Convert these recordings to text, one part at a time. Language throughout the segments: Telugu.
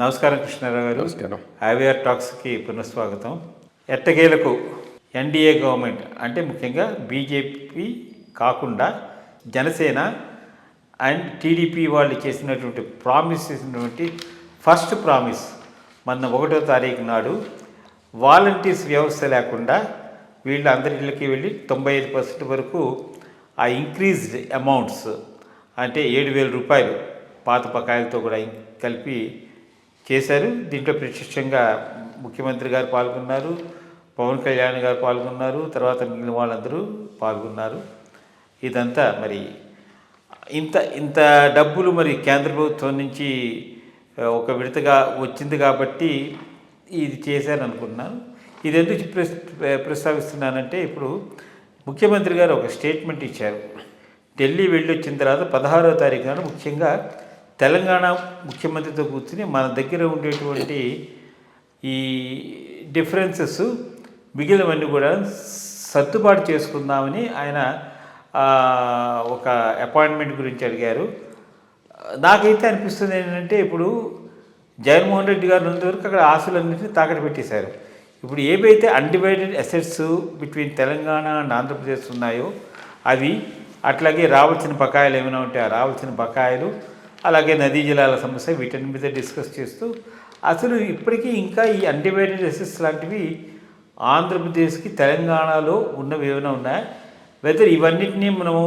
నమస్కారం కృష్ణారావు గారు. నమస్కారం. ఐవీఆర్ టాక్స్కి పునఃస్వాగతం. ఎట్టకేలకు ఎన్డీఏ గవర్నమెంట్ అంటే ముఖ్యంగా బీజేపీ కాకుండా జనసేన అండ్ టీడీపీ వాళ్ళు చేసినటువంటి ప్రామిస్ చేసినటువంటి ఫస్ట్ ప్రామిస్ మొన్న 1వ తారీఖు నాడు వాలంటీర్స్ వ్యవస్థ లేకుండా వీళ్ళందరిళ్ళకి వెళ్ళి 95% వరకు ఆ ఇంక్రీజ్డ్ అమౌంట్స్ అంటే 7,000 రూపాయలు పాత బకాయిలతో కూడా కలిపి చేశారు. దీంట్లో ప్రత్యక్షంగా ముఖ్యమంత్రి గారు పాల్గొన్నారు, పవన్ కళ్యాణ్ గారు పాల్గొన్నారు, తర్వాత మిగిలిన వాళ్ళందరూ పాల్గొన్నారు. ఇదంతా మరి ఇంత డబ్బులు మరి కేంద్ర ప్రభుత్వం నుంచి ఒక విడతగా వచ్చింది కాబట్టి ఇది చేశారు అనుకుంటున్నాను. ఇది ఎందుకు ప్రస్తావిస్తున్నానంటే ఇప్పుడు ముఖ్యమంత్రి గారు ఒక స్టేట్మెంట్ ఇచ్చారు. ఢిల్లీ వెళ్ళి వచ్చిన తర్వాత 16వ తారీఖు నాడు ముఖ్యంగా తెలంగాణ ముఖ్యమంత్రితో కూర్చుని మన దగ్గర ఉండేటువంటి ఈ డిఫరెన్సెస్ మిగిలినవన్నీ కూడా సర్దుబాటు చేసుకుందామని ఆయన ఒక అపాయింట్మెంట్ గురించి అడిగారు. నాకైతే అనిపిస్తుంది ఏంటంటే ఇప్పుడు జగన్మోహన్ రెడ్డి గారు ఉన్నంతవరకు అక్కడ ఆస్తులన్నింటినీ తాకట్టు పెట్టేశారు. ఇప్పుడు ఏవైతే undivided assets between Telangana and Andhra Pradesh ఉన్నాయో అవి, అట్లాగే రావాల్సిన బకాయిలు ఏమైనా ఉంటే ఆ రావాల్సిన బకాయిలు, అలాగే నదీ జలాల సమస్య, వీటన్ని మీద డిస్కస్ చేస్తూ అసలు ఇప్పటికీ ఇంకా ఈ అన్డివైడెడ్ అసెట్స్ లాంటివి ఆంధ్రప్రదేశ్కి తెలంగాణలో ఉన్నవి ఏమైనా ఉన్నాయా, వెదర్ ఇవన్నిటినీ మనము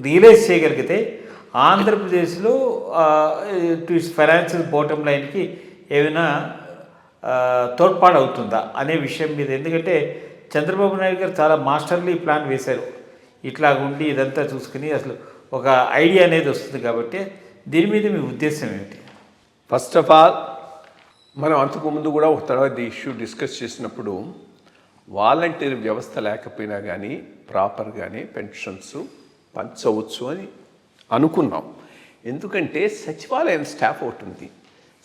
రియలైజ్ చేయగలిగితే ఆంధ్రప్రదేశ్లో ఫైనాన్షియల్ బాటమ్ లైన్కి ఏమైనా తోడ్పాటు అవుతుందా అనే విషయం మీద. ఎందుకంటే చంద్రబాబు నాయుడు గారు చాలా మాస్టర్లీ ప్లాన్ వేశారు. ఇట్లా ఉండి ఇదంతా చూసుకుని అసలు ఒక ఐడియా అనేది వస్తుంది. కాబట్టి దీని మీద మీ ఉద్దేశం ఏమిటి? ఫస్ట్ ఆఫ్ ఆల్ మనం అంతకుముందు కూడా ఒక తర్వాత ఇష్యూ డిస్కస్ చేసినప్పుడు వాలంటీర్ వ్యవస్థ లేకపోయినా కానీ ప్రాపర్గానే పెన్షన్స్ పంచవచ్చు అని అనుకున్నాం. ఎందుకంటే సచివాలయం స్టాఫ్ ఒకటి ఉంది,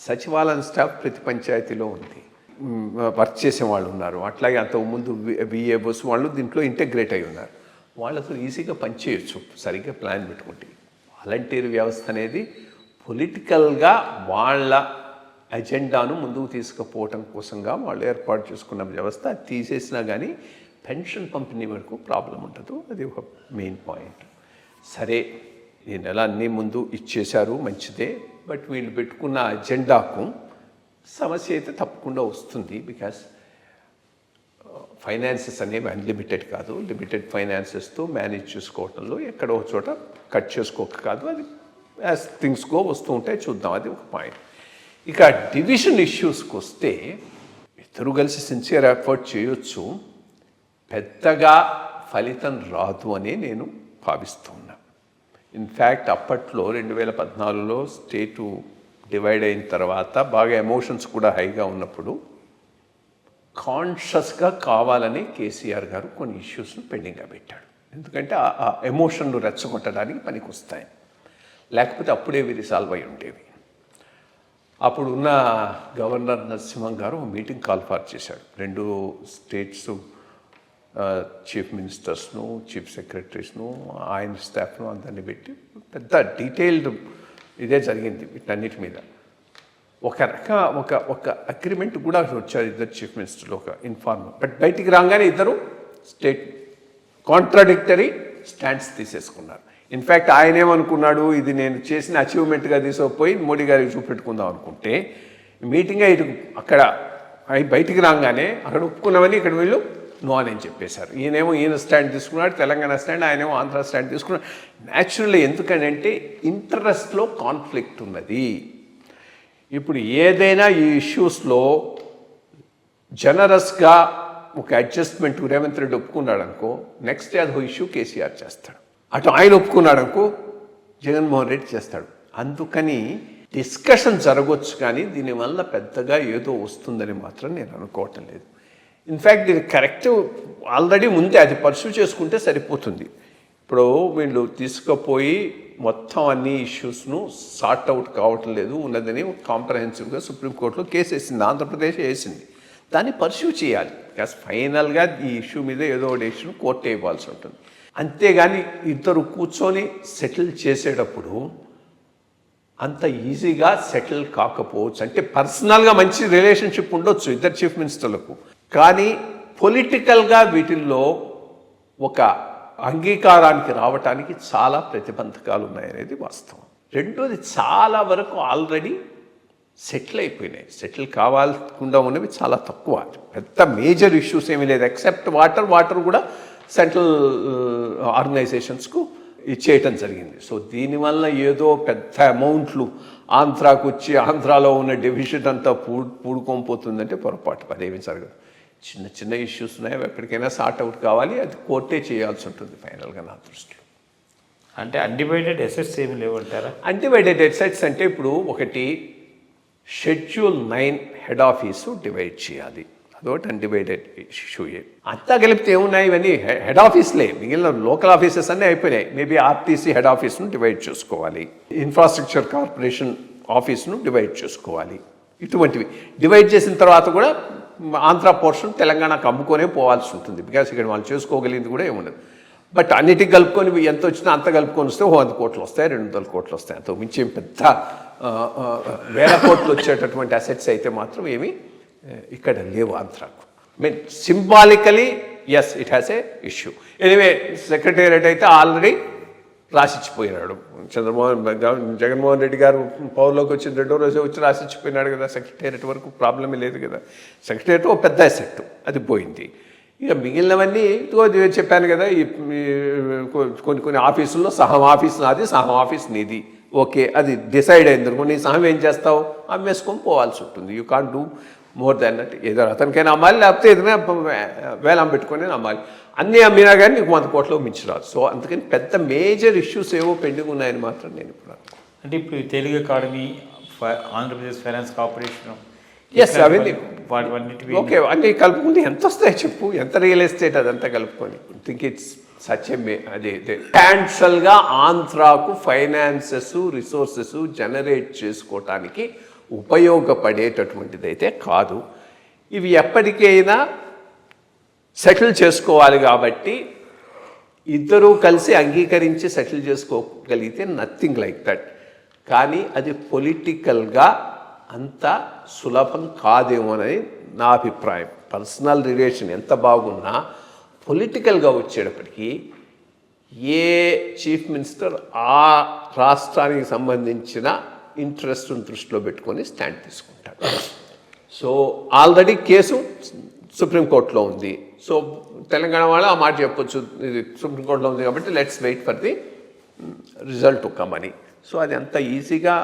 సచివాలయం స్టాఫ్ ప్రతి పంచాయతీలో ఉంది, వర్క్ చేసే వాళ్ళు ఉన్నారు. అట్లాగే అంతకుముందు విఏఓస్ వాళ్ళు దీంట్లో ఇంటెగ్రేట్ అయి ఉన్నారు. వాళ్ళతో ఈజీగా పనిచేయచ్చు సరిగ్గా ప్లాన్ పెట్టుకుంటే. వాలంటీర్ వ్యవస్థ అనేది పొలిటికల్గా వాళ్ళ అజెండాను ముందుకు తీసుకుపోవటం కోసంగా వాళ్ళు ఏర్పాటు చేసుకున్న వ్యవస్థ. అది తీసేసినా కానీ పెన్షన్ పంపిణీ వరకు ప్రాబ్లం ఉండదు. అది ఒక మెయిన్ పాయింట్. సరే, ఈ నెల అన్నీ ముందు ఇచ్చేశారు, మంచిదే. బట్ వీళ్ళు పెట్టుకున్న అజెండాకు సమస్య అయితే తప్పకుండా వస్తుంది. బికాస్ ఫైనాన్సెస్ అనేవి అన్లిమిటెడ్ కాదు. లిమిటెడ్ ఫైనాన్సెస్తో మేనేజ్ చేసుకోవటంలో ఎక్కడో చోట కట్ చేసుకోక కాదు. అది యాజ్ థింగ్స్ గో వస్తూ ఉంటాయి, చూద్దాం. అది ఒక పాయింట్. ఇక డివిజన్ ఇష్యూస్కి వస్తే ఇద్దరు కలిసి సిన్సియర్ ఎఫర్ట్ చేయొచ్చు, పెద్దగా ఫలితం రాదు అని నేను భావిస్తున్నా. ఇన్ఫ్యాక్ట్ అప్పట్లో 2014లో స్టేటు డివైడ్ అయిన తర్వాత బాగా ఎమోషన్స్ కూడా హైగా ఉన్నప్పుడు కాన్షియస్గా కావాలని కేసీఆర్ గారు కొన్ని ఇష్యూస్ను పెండింగ్గా పెట్టాడు. ఎందుకంటే ఆ ఎమోషన్లు రెచ్చగొట్టడానికి పనికి వస్తాయి, లేకపోతే అప్పుడే ఇవి రిసాల్వ్ అయి ఉండేవి. అప్పుడు ఉన్న గవర్నర్ నరసింహన్ గారు మీటింగ్ కాల్ ఫార్ చేశాడు. 2 స్టేట్స్ చీఫ్ మినిస్టర్స్ను, చీఫ్ సెక్రటరీస్ను, ఆయన స్టాఫ్ను అందరినీ పెట్టి పెద్ద డీటెయిల్డ్ ఇదే జరిగింది వీటన్నిటి మీద. ఒక అగ్రిమెంట్ కూడా వచ్చారు ఇద్దరు చీఫ్ మినిస్టర్లు, ఒక ఇన్ఫార్మల్. బట్ బయటికి రాగానే ఇద్దరు స్టేట్ కాంట్రాడిక్టరీ స్టాండ్స్ తీసేసుకున్నారు. ఇన్ఫ్యాక్ట్ ఆయన ఏమనుకున్నాడు, ఇది నేను చేసిన అచీవ్మెంట్గా తీసుకుపోయి మోడీ గారికి చూపెట్టుకుందాం అనుకుంటే మీటింగ్ ఇటు అక్కడ బయటికి రాగానే అక్కడ ఒప్పుకున్నామని ఇక్కడ వీళ్ళు నో అని చెప్పేశారు. ఈయన స్టాండ్ తీసుకున్నాడు, తెలంగాణ స్టాండ్, ఆయనేమో ఆంధ్ర స్టాండ్ తీసుకున్నాడు. న్యాచురల్లీ ఎందుకంటే ఇంట్రెస్ట్లో కాన్ఫ్లిక్ట్ ఉన్నది. ఇప్పుడు ఏదైనా ఈ ఇష్యూస్లో జనరస్గా ఒక అడ్జస్ట్మెంట్ రేవంత్ రెడ్డి ఒప్పుకున్నాడు అనుకో, నెక్స్ట్ డే అదో ఇష్యూ కేసీఆర్ చేస్తాడు. అటు ఆయన ఒప్పుకున్నాడు అనుకో, జగన్మోహన్ రెడ్డి చేస్తాడు. అందుకని డిస్కషన్ జరగవచ్చు, కానీ దీనివల్ల పెద్దగా ఏదో వస్తుందని మాత్రం నేను అనుకోవటం లేదు. ఇన్ఫ్యాక్ట్ ఇది కరెక్ట్, ఆల్రెడీ ముందే అది పర్సూ చేసుకుంటే సరిపోతుంది. ఇప్పుడు వీళ్ళు తీసుకుపోయి మొత్తం అన్ని ఇష్యూస్ను సార్ట్ అవుట్ కావటం లేదు, ఉన్నదని కాంప్రహెన్సివ్గా సుప్రీంకోర్టులో కేసు వేసింది, ఆంధ్రప్రదేశ్ వేసింది. దాన్ని పర్సూ చేయాలి. బికాస్ ఫైనల్గా ఈ ఇష్యూ మీద ఏదో ఒక డెసిషన్ కోర్టు ఇవ్వాల్సి ఉంటుంది. అంతేగాని ఇద్దరు కూర్చొని సెటిల్ చేసేటప్పుడు అంత ఈజీగా సెటిల్ కాకపోవచ్చు. అంటే పర్సనల్గా మంచి రిలేషన్షిప్ ఉండొచ్చు ఇద్దరు చీఫ్ మినిస్టర్లకు, కానీ పొలిటికల్గా వీటిల్లో ఒక అంగీకారానికి రావటానికి చాలా ప్రతిబంధకాలు ఉన్నాయనేది వాస్తవం. రెండోది, చాలా వరకు ఆల్రెడీ సెటిల్ అయిపోయినాయి. సెటిల్ కావాలకుండా ఉన్నవి చాలా తక్కువ. పెద్ద మేజర్ ఇష్యూస్ ఏమీ లేదు, ఎక్సెప్ట్ వాటర్ కూడా సెంట్రల్ ఆర్గనైజేషన్స్కు ఇచ్చేయటం జరిగింది. సో దీనివల్ల ఏదో పెద్ద అమౌంట్లు ఆంధ్రాకు వచ్చి ఆంధ్రాలో ఉన్న డివిజన్ అంతా పూడుకొని పోతుందంటే పొరపాటు. అదేమీ జరగదు. చిన్న చిన్న ఇష్యూస్ ఉన్నాయి, ఎప్పటికైనా సార్ట్ అవుట్ కావాలి, అది కోర్టే చేయాల్సి ఉంటుంది ఫైనల్గా నా దృష్టిలో. అంటే అన్డివైడెడ్ ఎసెట్స్ ఏమి లేవంటారా? అన్డివైడెడ్ ఎసెట్స్ అంటే ఇప్పుడు ఒకటి షెడ్యూల్ 9 హెడ్ ఆఫీసు డివైడ్ చేయాలి, అదొకటి అన్డివైడెడ్ ఇష్యూ. అంతా కలిపితే ఏమున్నాయి, ఇవన్నీ హెడ్ ఆఫీస్లే. మిగిలిన లోకల్ ఆఫీసెస్ అన్నీ అయిపోయినాయి. మేబీ ఆర్టీసీ హెడ్ ఆఫీస్ను డివైడ్ చేసుకోవాలి, ఇన్ఫ్రాస్ట్రక్చర్ కార్పొరేషన్ ఆఫీస్ను డివైడ్ చేసుకోవాలి. ఇటువంటివి డివైడ్ చేసిన తర్వాత కూడా ఆంధ్ర పోర్షన్ తెలంగాణకు అమ్ముకొనే పోవాల్సి ఉంటుంది, బికాస్ ఇక్కడ వాళ్ళు చేసుకోగలిగింది కూడా ఏముండదు. బట్ అన్నిటికి కలుపుకొని ఎంత వచ్చినా అంత కలుపుకొని వస్తే 100 కోట్లు వస్తాయి, 200 కోట్లు వస్తాయి. అంత మించి పెద్ద వేల కోట్లు వచ్చేటటువంటి అసెట్స్ అయితే మాత్రం ఏమీ ఇక్కడ లేవు ఆంధ్రాకు. Symbolically yes, it has a issue. Anyway, secretariat అయితే ఆల్రెడీ రాసిచ్చిపోయినాడు. జగన్మోహన్ రెడ్డి గారు పవర్లోకి వచ్చిన 2వ రోజే వచ్చి రాసిచ్చిపోయినాడు కదా. సెక్రటేరియట్ వరకు ప్రాబ్లమే లేదు కదా. సెక్రటేరియట్ ఒక పెద్ద అసెట్, అది పోయింది. ఇక మిగిలినవన్నీ చెప్పాను కదా, ఈ కొన్ని ఆఫీసుల్లో సహం ఆఫీస్ నాది, సహం ఆఫీస్ నీది. ఓకే, అది డిసైడ్ అయింది అనుకో, నీ సహం ఏం చేస్తావు, అమ్మేసుకొని పోవాల్సి ఉంటుంది. You can't do more than that. ఏదో అతనికైనా అమ్మాలి, లేకపోతే ఏదైనా వేలం పెట్టుకొని అమ్మాలి. అన్నీ అమ్మినా కానీ నీకు 100 కోట్లు మించి రాదు. సో అందుకని పెద్ద మేజర్ ఇష్యూస్ ఏవో పెండింగ్ ఉన్నాయని మాత్రం నేను ఇప్పుడు అంటే ఇప్పుడు Telugu academy, Andhra Pradesh finance corporation, yes అవన్నీ ఓకే, అన్నీ కలుపుకుంటే ఎంత వస్తాయి చెప్పు, ఎంత రియల్ ఎస్టేట్ అదంతా కలుపుకొని. థింక్ ఇట్స్ సత్యమే. అదే ఫైనాన్షియల్గా ఆంధ్రాకు ఫైనాన్సెస్ రిసోర్సెస్ జనరేట్ చేసుకోవటానికి ఉపయోగపడేటటువంటిది అయితే కాదు. ఇవి ఎప్పటికైనా సెటిల్ చేసుకోవాలి కాబట్టి ఇద్దరూ కలిసి అంగీకరించి సెటిల్ చేసుకోగలిగితే నథింగ్ లైక్ దట్. కానీ అది పొలిటికల్గా అంత సులభం కాదేమోనని నా అభిప్రాయం. పర్సనల్ రిలేషన్ ఎంత బాగున్నా పొలిటికల్గా వచ్చేటప్పటికీ ఏ చీఫ్ మినిస్టర్ ఆ రాష్ట్రానికి సంబంధించిన ఇంట్రెస్ట్ను దృష్టిలో పెట్టుకొని స్టాండ్ తీసుకుంటాడు. సో ఆల్రెడీ కేసు సుప్రీంకోర్టులో ఉంది. సో తెలంగాణ వాళ్ళు ఆ మాట చెప్పొచ్చు, ఇది సుప్రీంకోర్టులో ఉంది కాబట్టి let's wait for the result to come అని. సో అది అంత ఈజీగా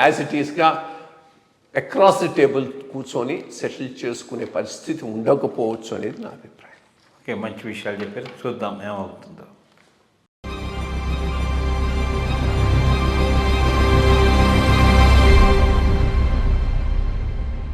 యాజ్ ఇట్ ఈస్గా అక్రాస్ ది టేబుల్ కూర్చొని సెటిల్ చేసుకునే పరిస్థితి ఉండకపోవచ్చు అనేది నా అభిప్రాయం. ఓకే, మంచి విషయాలు చెప్పారు. చూద్దాం ఏమవుతుందో.